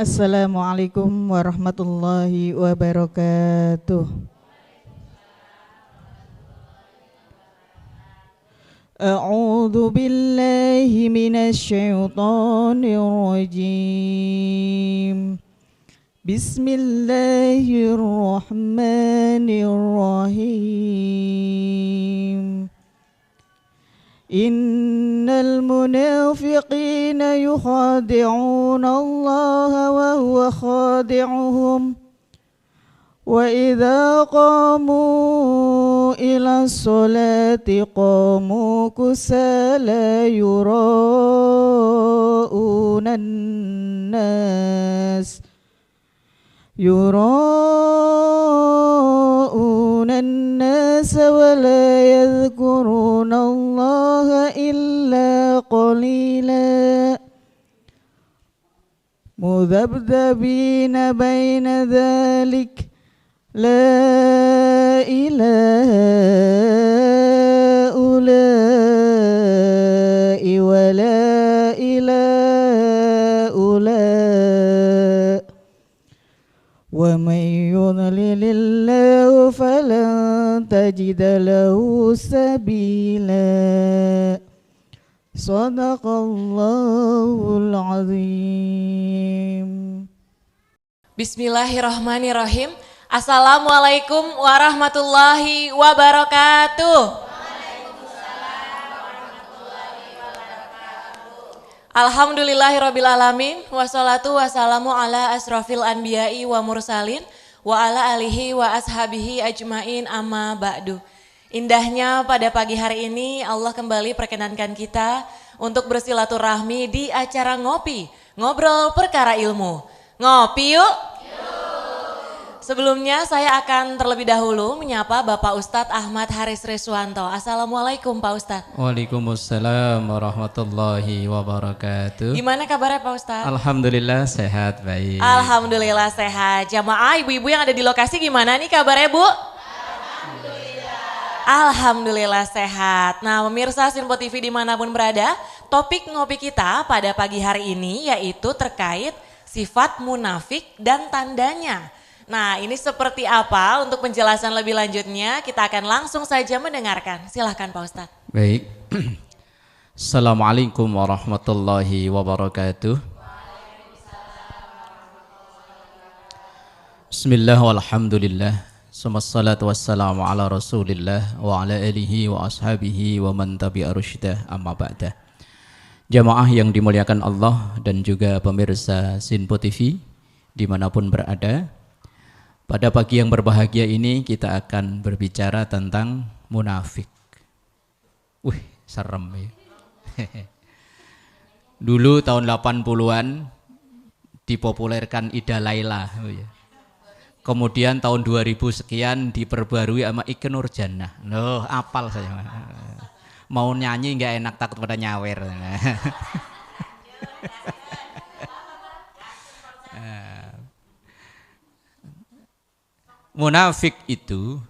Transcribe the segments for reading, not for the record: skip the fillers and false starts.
Assalamualaikum warahmatullahi wabarakatuh. A'udzu billahi minasy syaithanir rajim. Bismillahirrahmanirrahim. Innal munafiqina yukhadi'una Allah wa huwa khadi'uhum wa idza qamu ila sholati qamu kusala yura'unan nas wa la yadhkuruna Allah illa qalila mudhabdhabina baina dhalik la ilaha ulai wa la ilaha ulai wa may yudlilillahu falan tajida lahu sabila. Sadaqallahul azim. Bismillahirrahmanirrahim. Assalamualaikum warahmatullahi wabarakatuh. Alhamdulillahirrabbilalamin. Wassalatu wassalamu ala asrafil anbiya'i wa mursalin wa ala alihi wa ashabihi ajmain amma ba'du. Indahnya pada pagi hari ini Allah kembali perkenankan kita untuk bersilaturahmi di acara ngopi, ngobrol perkara ilmu. Ngopi yuk. Sebelumnya saya akan terlebih dahulu menyapa Bapak Ustadz Ahmad Haris Reswanto. Assalamualaikum Pak Ustadz. Waalaikumsalam warahmatullahi wabarakatuh. Gimana kabarnya Pak Ustadz? Alhamdulillah sehat, baik. Alhamdulillah sehat. Jamaah ibu-ibu yang ada di lokasi gimana nih kabarnya Bu? Alhamdulillah sehat. Nah pemirsa Sinpo TV dimanapun berada, topik ngopi kita pada pagi hari ini yaitu terkait sifat munafik dan tandanya. Nah ini seperti apa? Untuk penjelasan lebih lanjutnya kita akan langsung saja mendengarkan. Silahkan Pak Ustadz. Baik. Assalamualaikum warahmatullahi wabarakatuh. Bismillah walhamdulillah. Wassalatu wassalamu ala rasulillah wa ala alihi wa ashabihi wa man tabi'a rusydah amma ba'dah. Jamaah yang dimuliakan Allah dan juga pemirsa Sinpo TV dimanapun berada. Pada pagi yang berbahagia ini kita akan berbicara tentang munafik. Serem ya. Dulu tahun 80-an dipopulerkan Ida Laila. Kemudian tahun 2000 sekian diperbarui sama Ikke Nurjanah. Loh, apal saya. Mau nyanyi nggak enak takut pada nyawer. Munafik itu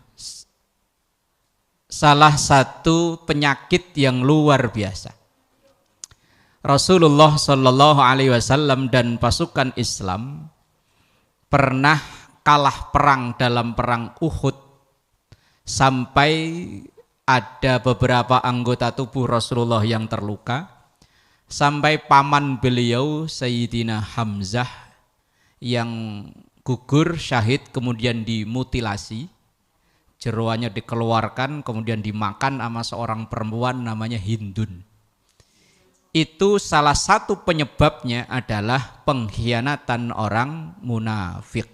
salah satu penyakit yang luar biasa. Rasulullah Shallallahu Alaihi Wasallam dan pasukan Islam pernah kalah perang dalam perang Uhud sampai ada beberapa anggota tubuh Rasulullah yang terluka, sampai paman beliau Sayyidina Hamzah yang gugur syahid kemudian dimutilasi, jeroannya dikeluarkan kemudian dimakan sama seorang perempuan namanya Hindun. Itu salah satu penyebabnya adalah pengkhianatan orang munafik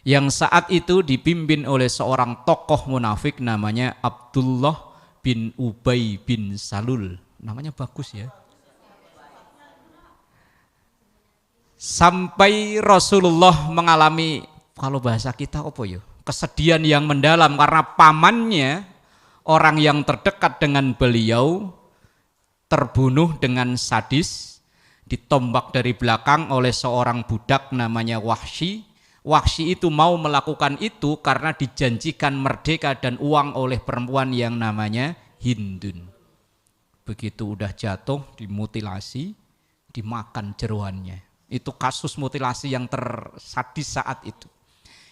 yang saat itu dipimpin oleh seorang tokoh munafik namanya Abdullah bin Ubay bin Salul. Namanya bagus ya. Sampai Rasulullah mengalami, kalau bahasa kita apa ya, kesedihan yang mendalam karena pamannya, orang yang terdekat dengan beliau, terbunuh dengan sadis, ditombak dari belakang oleh seorang budak namanya Wahsy. Wahsy itu mau melakukan itu karena dijanjikan merdeka dan uang oleh perempuan yang namanya Hindun. Begitu udah jatuh, dimutilasi, dimakan jeroannya. Itu kasus mutilasi yang tersadis saat itu.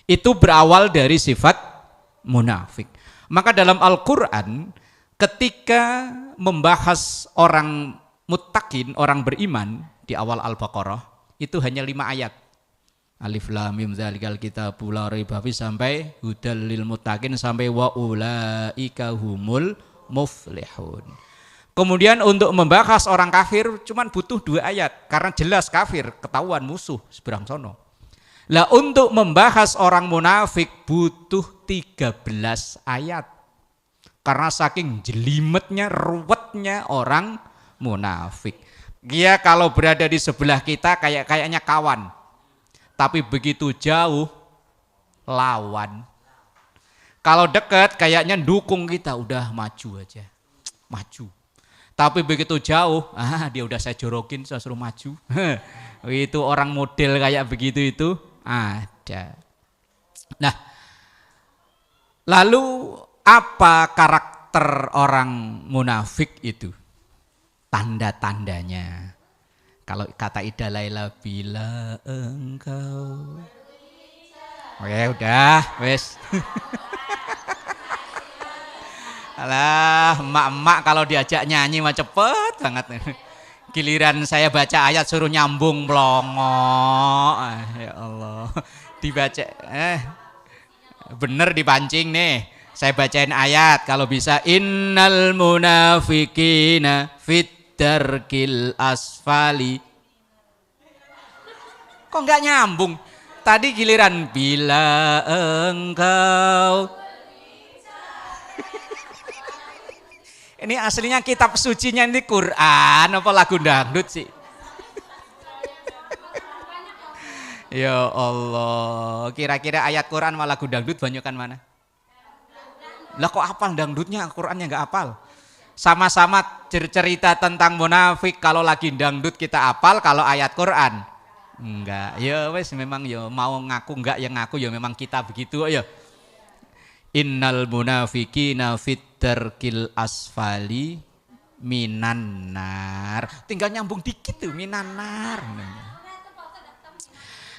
Itu berawal dari sifat munafik. Maka dalam Al-Quran ketika membahas orang muttaqin, orang beriman di awal Al-Baqarah itu hanya 5 ayat. Alif lam mim dzalikal kitabul la raiba fihi sampai hudal lil muttaqin sampai wa ulaika humul muflihun. Kemudian untuk membahas orang kafir cuman butuh 2 ayat karena jelas kafir, ketahuan musuh seberang sono. Lah untuk membahas orang munafik butuh 13 ayat. Karena saking jelimetnya, ruwetnya orang munafik. Dia kalau berada di sebelah kita kayaknya kawan. Tapi begitu jauh lawan. Kalau dekat kayaknya dukung kita, udah maju aja. Maju. Tapi begitu jauh, dia udah saya jorokin, saya suruh maju. Itu orang model kayak begitu itu ada. Nah, lalu apa karakter orang munafik itu? Tanda-tandanya. Kalau kata Ida Laila, bila engkau. Oke, udah, wes. Alah, emak-emak kalau diajak nyanyi mah cepet banget. Giliran saya baca ayat suruh nyambung melongo. Ya Allah. Dibaca bener dipancing nih. Saya bacain ayat kalau bisa, innal munafikina fit darkil asfali. Kok nggak nyambung? Tadi giliran bila engkau. Ini aslinya kitab sucinya ini Quran apa lagu dangdut sih? Ya Allah, kira-kira ayat Quran sama lagu dangdut banyakan mana? Lah kok hafal dangdutnya, Qurannya nggak hafal? Sama-sama cerita tentang munafik, kalau lagi dangdut kita hafal, kalau ayat Quran enggak. Ya wes memang ya mau ngaku enggak ya ngaku ya memang kita begitu ya. Innal munafikina fit darkil asfali minan nar. Tinggal nyambung dikit tuh minan nar.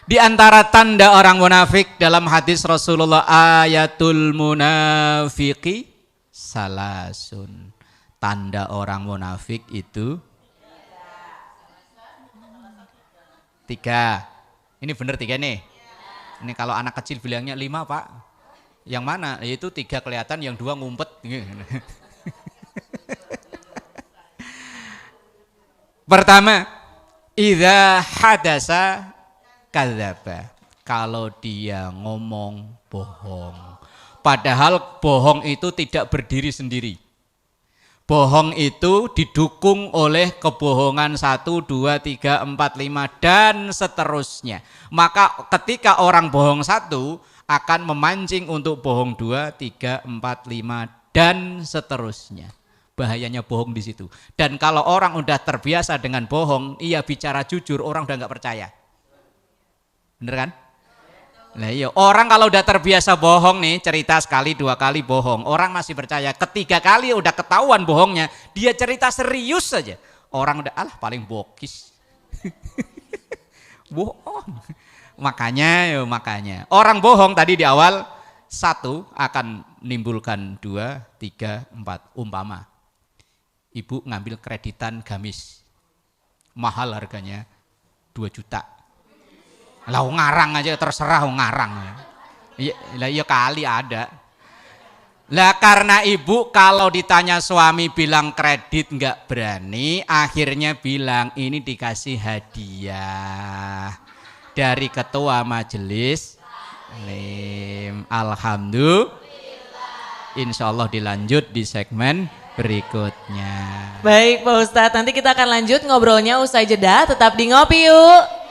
Di antara tanda orang munafik dalam hadis Rasulullah, ayatul munafiki salasun. Tanda orang munafik itu 3. Ini benar 3 nih. Ini kalau anak kecil bilangnya 5 Pak. Yang mana? Yaitu 3 kelihatan, yang 2 ngumpet. Pertama, idza hadasa kadzaba. Kalau dia ngomong bohong. Padahal bohong itu tidak berdiri sendiri. Bohong itu didukung oleh kebohongan 1, 2, 3, 4, 5 dan seterusnya. Maka ketika orang bohong 1 akan memancing untuk bohong 2, 3, 4, 5 dan seterusnya. Bahayanya bohong di situ. Dan kalau orang udah terbiasa dengan bohong, ia bicara jujur, orang udah nggak percaya. Bener kan? Nah iya, orang kalau udah terbiasa bohong nih, cerita sekali 2 kali bohong, orang masih percaya. Ketiga kali udah ketahuan bohongnya, dia cerita serius saja, orang udah paling bokis. Bohong. Makanya orang bohong tadi di awal 1 akan menimbulkan 2, 3, 4. Umpama ibu ngambil kreditan gamis mahal harganya 2 juta. Lah ngarang aja terserah ngarang. Iya kali ada. Lah karena ibu kalau ditanya suami bilang kredit nggak berani, akhirnya bilang ini dikasih hadiah dari ketua majelis. Alhamdulillah. Insya Allah dilanjut di segmen berikutnya. Baik Pak Ustadz, nanti kita akan lanjut ngobrolnya usai jeda. Tetap di Ngopi Yuk.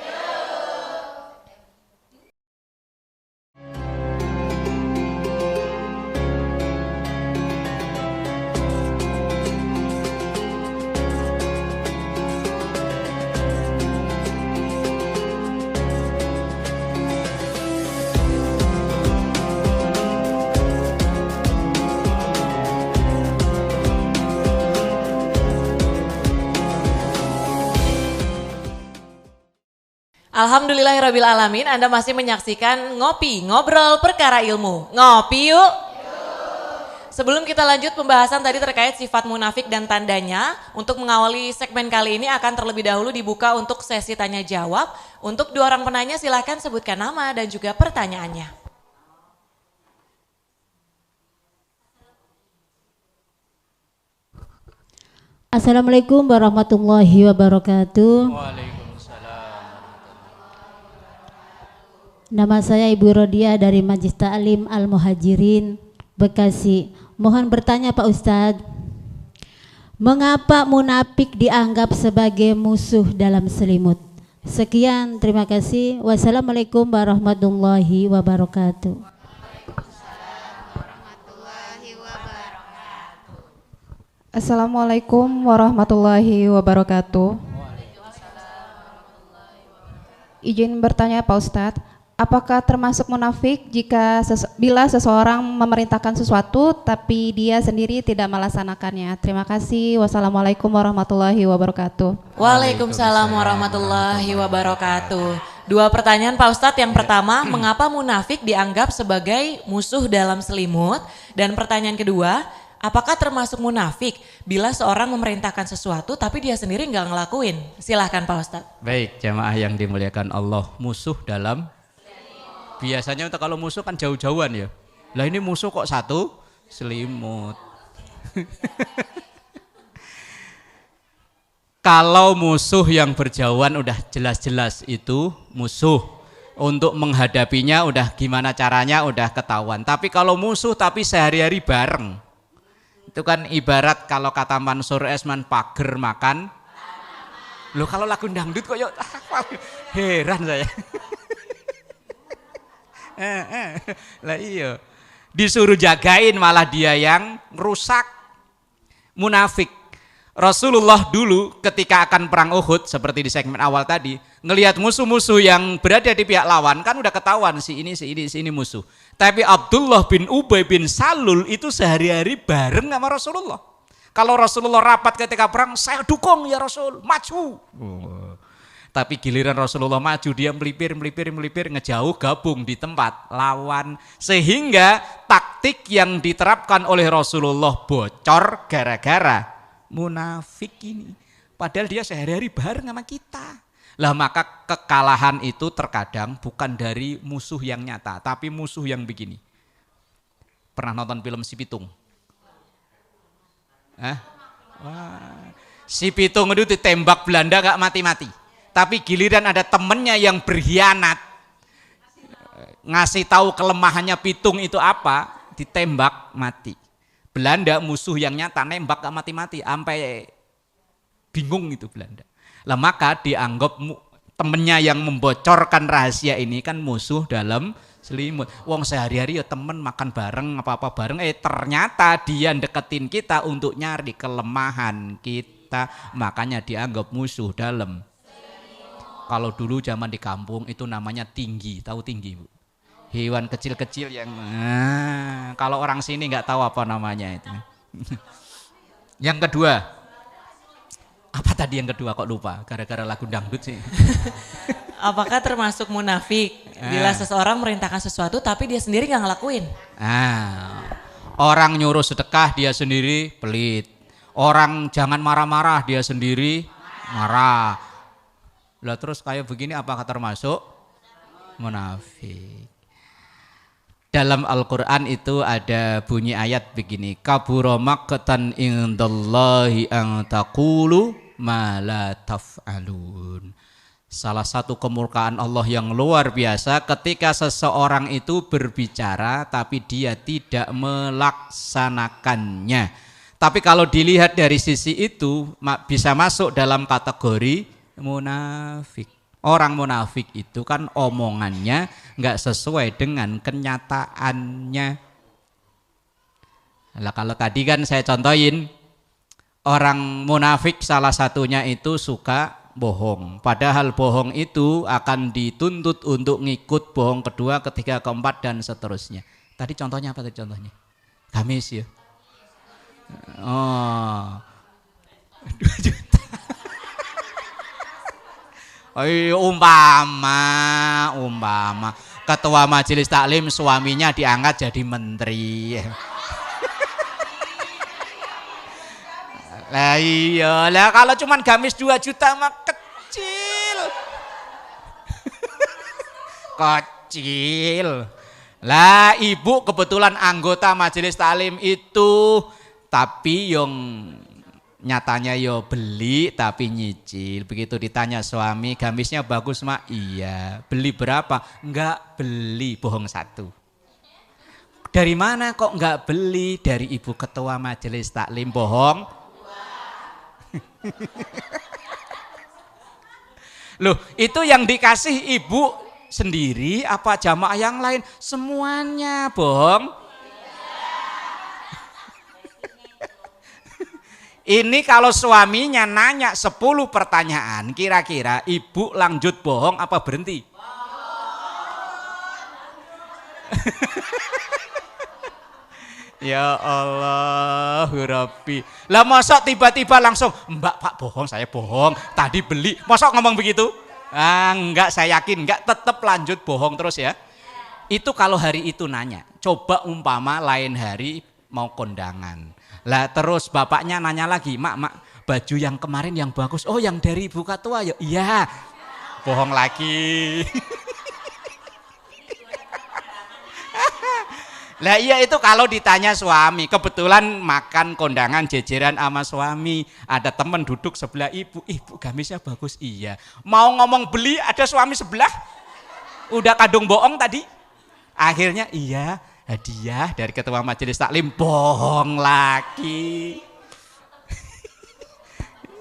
Alhamdulillahirabbil alamin, Anda masih menyaksikan Ngopi, Ngobrol Perkara Ilmu. Ngopi yuk. Sebelum kita lanjut pembahasan tadi terkait sifat munafik dan tandanya, untuk mengawali segmen kali ini akan terlebih dahulu dibuka untuk sesi tanya jawab. Untuk 2 orang penanya silahkan sebutkan nama dan juga pertanyaannya. Assalamualaikum warahmatullahi wabarakatuh. Nama saya Ibu Rodia dari Majlis Ta'lim Al-Muhajirin, Bekasi. Mohon bertanya Pak Ustadz, mengapa munafik dianggap sebagai musuh dalam selimut? Sekian, terima kasih. Wassalamualaikum warahmatullahi wabarakatuh. Assalamualaikum warahmatullahi wabarakatuh. Izin bertanya Pak Ustadz, apakah termasuk munafik jika bila seseorang memerintahkan sesuatu tapi dia sendiri tidak melaksanakannya? Terima kasih. Wassalamualaikum warahmatullahi wabarakatuh. Waalaikumsalam warahmatullahi wabarakatuh. 2 pertanyaan Pak Ustadz. Yang pertama, mengapa munafik dianggap sebagai musuh dalam selimut? Dan pertanyaan kedua, apakah termasuk munafik bila seorang memerintahkan sesuatu tapi dia sendiri nggak ngelakuin? Silahkan Pak Ustadz. Baik, jamaah yang dimuliakan Allah, musuh dalam, biasanya untuk kalau musuh kan jauh-jauhan ya. Lah ini musuh kok satu selimut. Kalau musuh yang berjauhan udah jelas-jelas itu musuh. Untuk menghadapinya udah gimana caranya udah ketahuan. Tapi kalau musuh tapi sehari-hari bareng, itu kan ibarat kalau kata Mansur Esman, pager makan. Loh kalau lagu dangdut kok yuk, heran saya. Lah iya, disuruh jagain malah dia yang rusak. Munafik. Rasulullah dulu ketika akan perang Uhud, seperti di segmen awal tadi, ngelihat musuh-musuh yang berada di pihak lawan, kan udah ketahuan si ini musuh. Tapi Abdullah bin Ubay bin Salul itu sehari-hari bareng sama Rasulullah. Kalau Rasulullah rapat ketika perang, saya dukung ya Rasul, maju. Tapi giliran Rasulullah maju, dia melipir, ngejauh, gabung di tempat lawan. Sehingga taktik yang diterapkan oleh Rasulullah bocor gara-gara munafik ini. Padahal dia sehari-hari bareng sama kita. Lah maka kekalahan itu terkadang bukan dari musuh yang nyata, tapi musuh yang begini. Pernah nonton film Si Pitung? Wah. Si Pitung itu ditembak Belanda gak mati-mati. Tapi giliran ada temennya yang berkhianat, ngasih tahu kelemahannya Pitung itu apa, ditembak mati. Belanda musuh yang nyata nembak gak mati-mati, sampai bingung itu Belanda. Lah maka dianggap temennya yang membocorkan rahasia ini kan musuh dalam selimut. Wong sehari-hari ya temen makan bareng apa-apa bareng, ternyata dia deketin kita untuk nyari kelemahan kita, makanya dianggap musuh dalam. Kalau dulu zaman di kampung itu namanya tinggi, tahu tinggi Bu? Hewan kecil-kecil yang kalau orang sini nggak tahu apa namanya itu. Yang kedua, apa tadi yang kedua kok lupa? Gara-gara lagu dangdut sih. Apakah termasuk munafik bila seseorang merintahkan sesuatu tapi dia sendiri nggak ngelakuin? Orang nyuruh sedekah dia sendiri pelit. Orang jangan marah-marah dia sendiri marah. Lah terus kayak begini apakah termasuk munafik? Dalam Al-Quran itu ada bunyi ayat begini, kabura maqtan indallahi an taqulu ma la taf'alun. Salah satu kemurkaan Allah yang luar biasa ketika seseorang itu berbicara tapi dia tidak melaksanakannya. Tapi kalau dilihat dari sisi itu bisa masuk dalam kategori munafik. Orang munafik itu kan omongannya nggak sesuai dengan kenyataannya. Nah, kalau tadi kan saya contohin orang munafik salah satunya itu suka bohong. Padahal bohong itu akan dituntut untuk ngikut bohong kedua, ketiga, keempat dan seterusnya. Tadi contohnya apa tadi contohnya? Gamis ya. Oh. 2 juta. Umpama ketua majelis taklim suaminya diangkat jadi menteri. Lah iya, lah kalau cuman gamis 2 juta mah kecil. Kecil. Lah ibu kebetulan anggota majelis taklim itu, tapi yang nyatanya yo beli tapi nyicil. Begitu ditanya suami, gamisnya bagus mak? Iya. Beli berapa? Enggak beli, bohong 1. Dari mana kok enggak beli? Dari ibu ketua majelis taklim, bohong 2. Loh, itu yang dikasih ibu sendiri apa jamaah yang lain? Semuanya, bohong. Ini kalau suaminya nanya 10 pertanyaan, kira-kira ibu lanjut bohong apa berhenti? Ya Allah, Rabbi. Lah mosok tiba-tiba langsung, Mbak Pak bohong, saya bohong, tadi beli. Mosok ngomong begitu? Enggak, saya yakin enggak, tetap lanjut bohong terus ya. Itu kalau hari itu nanya. Coba umpama lain hari mau kondangan. Lah terus bapaknya nanya lagi, mak baju yang kemarin yang bagus, oh yang dari ibu ketua ya, iya, bohong lagi. Lah iya itu kalau ditanya suami, kebetulan makan kondangan jejeran sama suami, ada temen duduk sebelah ibu gamisnya bagus, iya. Mau ngomong beli ada suami sebelah, udah kadung bohong tadi, akhirnya iya. Hadiah dari ketua majelis taklim, bohong lagi.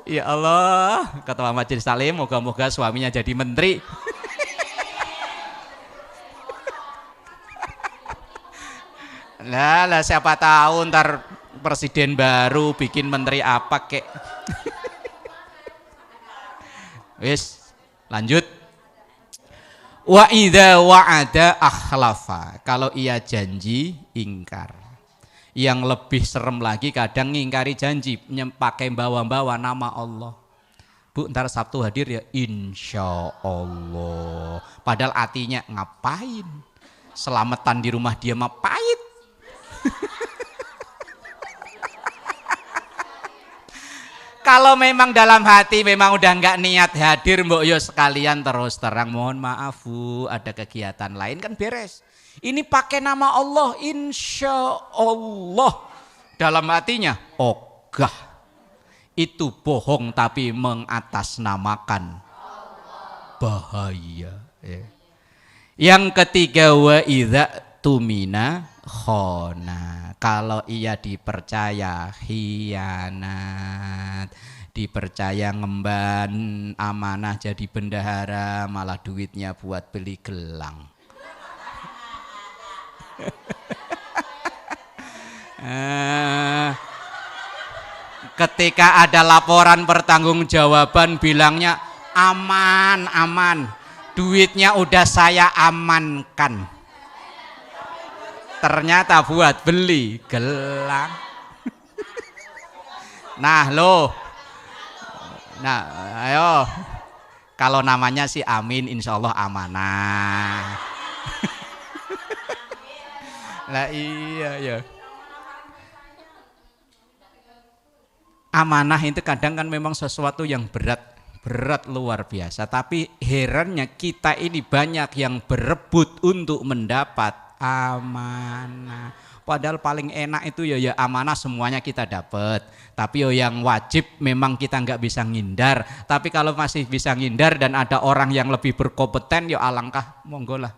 Ya Allah, ketua majelis taklim moga-moga suaminya jadi menteri. Lah siapa tahu ntar presiden baru bikin menteri apa kek. Wis, lanjut. Wa idza wa'ada akhlafa. Kalau ia janji ingkar. Yang lebih serem lagi kadang ngingkari janji, pakai bawa-bawa nama Allah. Bu, ntar Sabtu hadir ya, insya Allah. Padahal artinya ngapain? Selamatan di rumah dia mah pahit. Kalau memang dalam hati memang udah nggak niat hadir, mbok yo sekalian terus terang mohon maaf Bu, ada kegiatan lain kan beres. Ini pakai nama Allah, insya Allah. Dalam hatinya ogah. Itu bohong tapi mengatasnamakan bahaya. Yang ketiga wa idza tumina khona. Kalau ia dipercaya khianat, dipercaya ngemban amanah jadi bendahara, malah duitnya buat beli gelang. Ketika ada laporan pertanggungjawaban bilangnya aman, duitnya udah saya amankan. Ternyata buat beli gelang. Nah ayo, kalau namanya sih amin, insya Allah amanah. Lah iya ya. Amanah itu kadang kan memang sesuatu yang berat luar biasa. Tapi herannya kita ini banyak yang berebut untuk mendapat amanah. Padahal paling enak itu ya amanah semuanya kita dapat. Tapi yang wajib memang kita nggak bisa ngindar. Tapi kalau masih bisa ngindar dan ada orang yang lebih berkompeten ya alangkah monggo lah.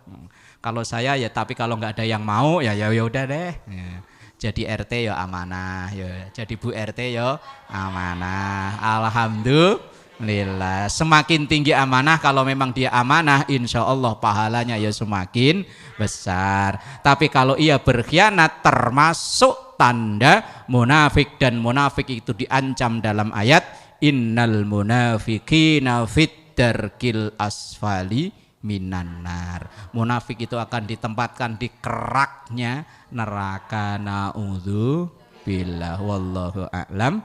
Kalau saya ya, tapi kalau nggak ada yang mau ya udah deh. Ya. Jadi RT ya amanah, ya. Jadi Bu RT ya amanah. Alhamdulillah. Semakin tinggi amanah, kalau memang dia amanah, insya Allah pahalanya ya semakin besar. Tapi kalau ia berkhianat, termasuk tanda munafik, dan munafik itu diancam dalam ayat innal munafiqina fit darkil asfali minan nar. Munafik itu akan ditempatkan di keraknya neraka. Naudzubillah, wallahu a'lam.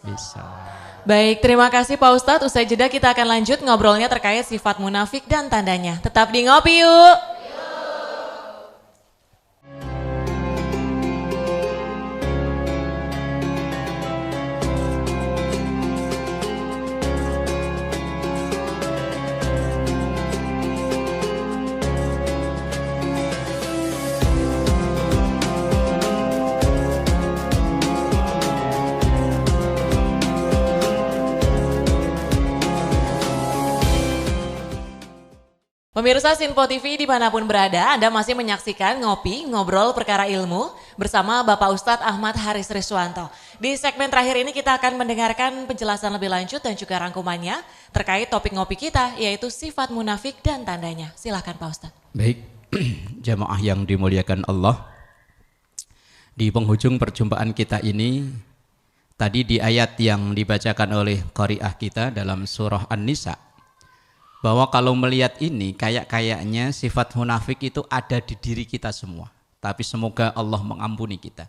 bisawab. Baik, terima kasih Pak Ustadz. Usai jeda kita akan lanjut ngobrolnya terkait sifat munafik dan tandanya. Tetap di Ngopi Yuk. Pemirsa Sinpo TV dimanapun berada, Anda masih menyaksikan Ngopi, Ngobrol Perkara Ilmu bersama Bapak Ustadz Ahmad Haris Riswanto. Di segmen terakhir ini kita akan mendengarkan penjelasan lebih lanjut dan juga rangkumannya terkait topik ngopi kita, yaitu sifat munafik dan tandanya. Silahkan Pak Ustadz. Baik, jamaah yang dimuliakan Allah. Di penghujung perjumpaan kita ini, tadi di ayat yang dibacakan oleh qari'ah kita dalam surah An-Nisa, bahwa kalau melihat ini kayaknya sifat munafik itu ada di diri kita semua. Tapi semoga Allah mengampuni kita.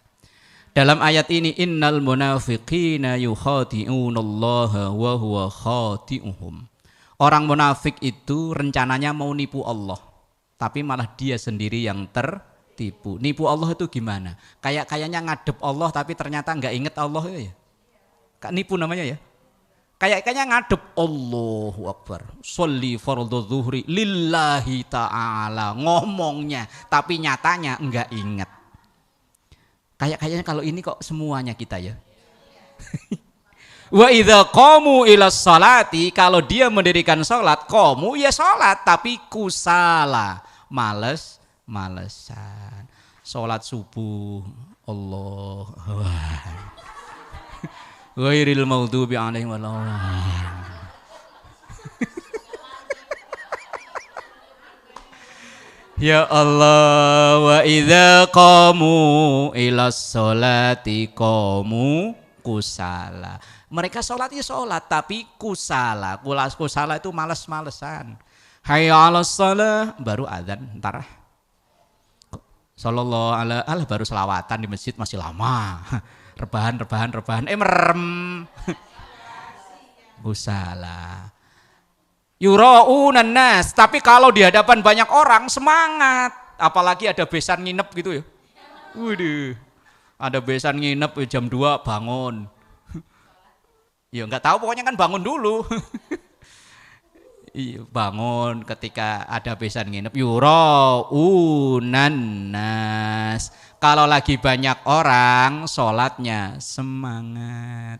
Dalam ayat ini, innal munafiqina yukhadi'unallaha wa huwa khadi'uhum. Orang munafik itu rencananya mau nipu Allah, tapi malah dia sendiri yang tertipu. Nipu Allah itu gimana? Kayaknya ngadep Allah tapi ternyata nggak inget Allah ya. Kak nipu namanya ya. Kayaknya ngadep Allahu Akbar, sholli fardhu zuhri lillahi ta'ala, ngomongnya tapi nyatanya enggak ingat. Kayaknya kalau ini kok semuanya kita ya. Wa idza qamu ila sholati, kalau dia mendirikan sholat, qamu ya sholat tapi kusala, malesan. Sholat subuh Allah. Ghairil maghdubi alaihim waladdallin. Ya Allah, wa idza qamu ila sholati qamu kusala. Mereka sholat ya sholat tapi kusala. Kusala itu males-malesan. Hayya 'alas shalah baru adzan entar. Sallallahu alaihi baru selawatan di masjid masih lama. Rebahan merem. Kusala. Yura'unan nas, tapi kalau di hadapan banyak orang semangat, apalagi ada besan nginep gitu ya. Waduh. Ada besan nginep jam 2 bangun. Ya enggak tahu pokoknya kan bangun dulu. Iya, bangun ketika ada besan nginep. Yura'unan nas. Kalau lagi banyak orang, sholatnya semangat.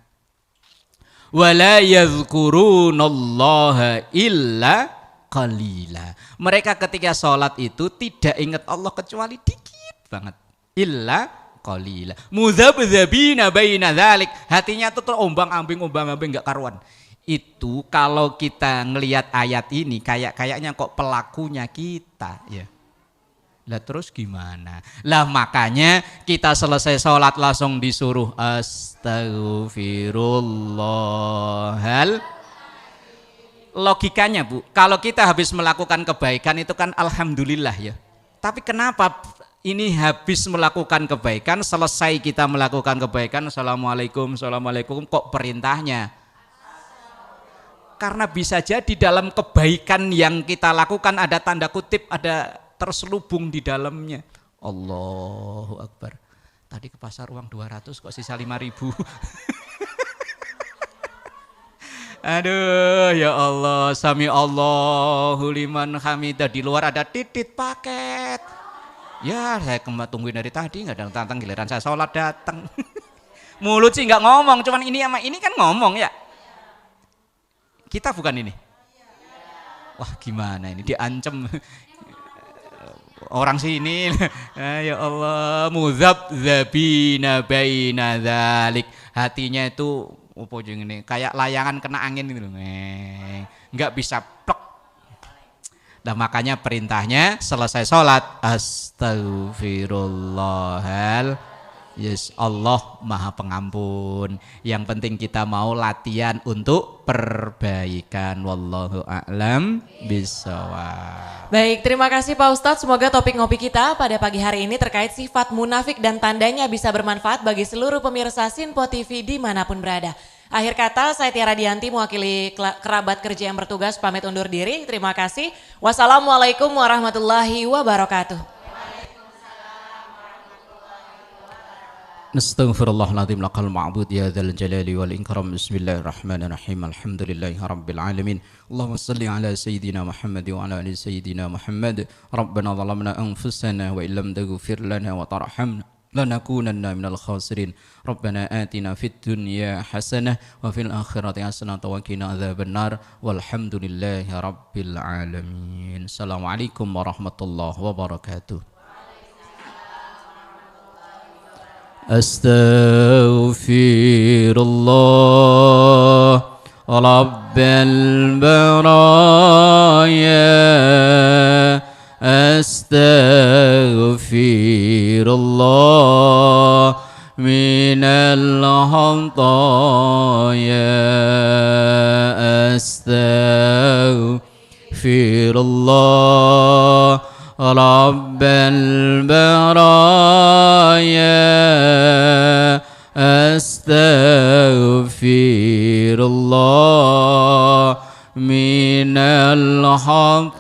Wala yadhkurunallaha illa qalila. Mereka ketika sholat itu tidak ingat Allah kecuali dikit banget. Illa qalila. Mudzabdzabina baina dzalik. Hatinya tuh terombang-ambing enggak karuan. Itu kalau kita ngelihat ayat ini kayaknya kok pelakunya kita ya. Lah terus gimana? Lah makanya kita selesai sholat langsung disuruh astaghfirullahal. Logikanya Bu, kalau kita habis melakukan kebaikan itu kan alhamdulillah ya. Tapi kenapa ini habis melakukan kebaikan, selesai kita melakukan kebaikan, assalamualaikum kok perintahnya? Karena bisa jadi dalam kebaikan yang kita lakukan ada tanda kutip, ada terselubung di dalamnya. Allahu Akbar. Tadi ke pasar uang 200 kok sisa 5.000. Aduh ya Allah, sami Allahu liman hamidah. Di luar ada titit paket. Ya saya tungguin dari tadi, nggak datang giliran saya sholat datang. Mulut sih nggak ngomong, cuman ini sama ini kan ngomong ya. Kita bukan ini. Wah gimana ini, diancam orang sini. Ya Allah, mudzabdzabina baina dzalik. Hatinya itu apa ini kayak layangan kena angin gitu. Enggak bisa plek. Nah makanya perintahnya selesai sholat astaghfirullahal. Yes, Allah Maha Pengampun. Yang penting kita mau latihan untuk perbaikan. Wallahu a'lam bishawab. Baik, terima kasih Pak Ustadz. Semoga topik ngopi kita pada pagi hari ini terkait sifat munafik dan tandanya bisa bermanfaat bagi seluruh pemirsa Sinpo TV dimanapun berada. Akhir kata, saya Tiara Dianti mewakili kerabat kerja yang bertugas pamit undur diri. Terima kasih. Wassalamualaikum warahmatullahi wabarakatuh. Nastaghfirullahaladzim laqal ma'bud ya dzal jalali wal ikram. Bismillahirrahmanirrahim. Alhamdulillahi rabbil alamin. Allahumma salli ala sayyidina Muhammad wa ala ali sayyidina Muhammad. Rabbana zalamna anfusana wa illam taghfir lana wa tarhamna lanakunanna minal khasirin. Rabbana atina fid dunya hasanah wa fil akhirati hasanah wa qina adzabannar. Walhamdulillahi rabbil alamin. Assalamualaikum warahmatullahi wabarakatuh. أستغفر الله رب البرايا أستغفر الله من الخطايا أستغفر الله رب البرايا أستغفر الله من الخطايا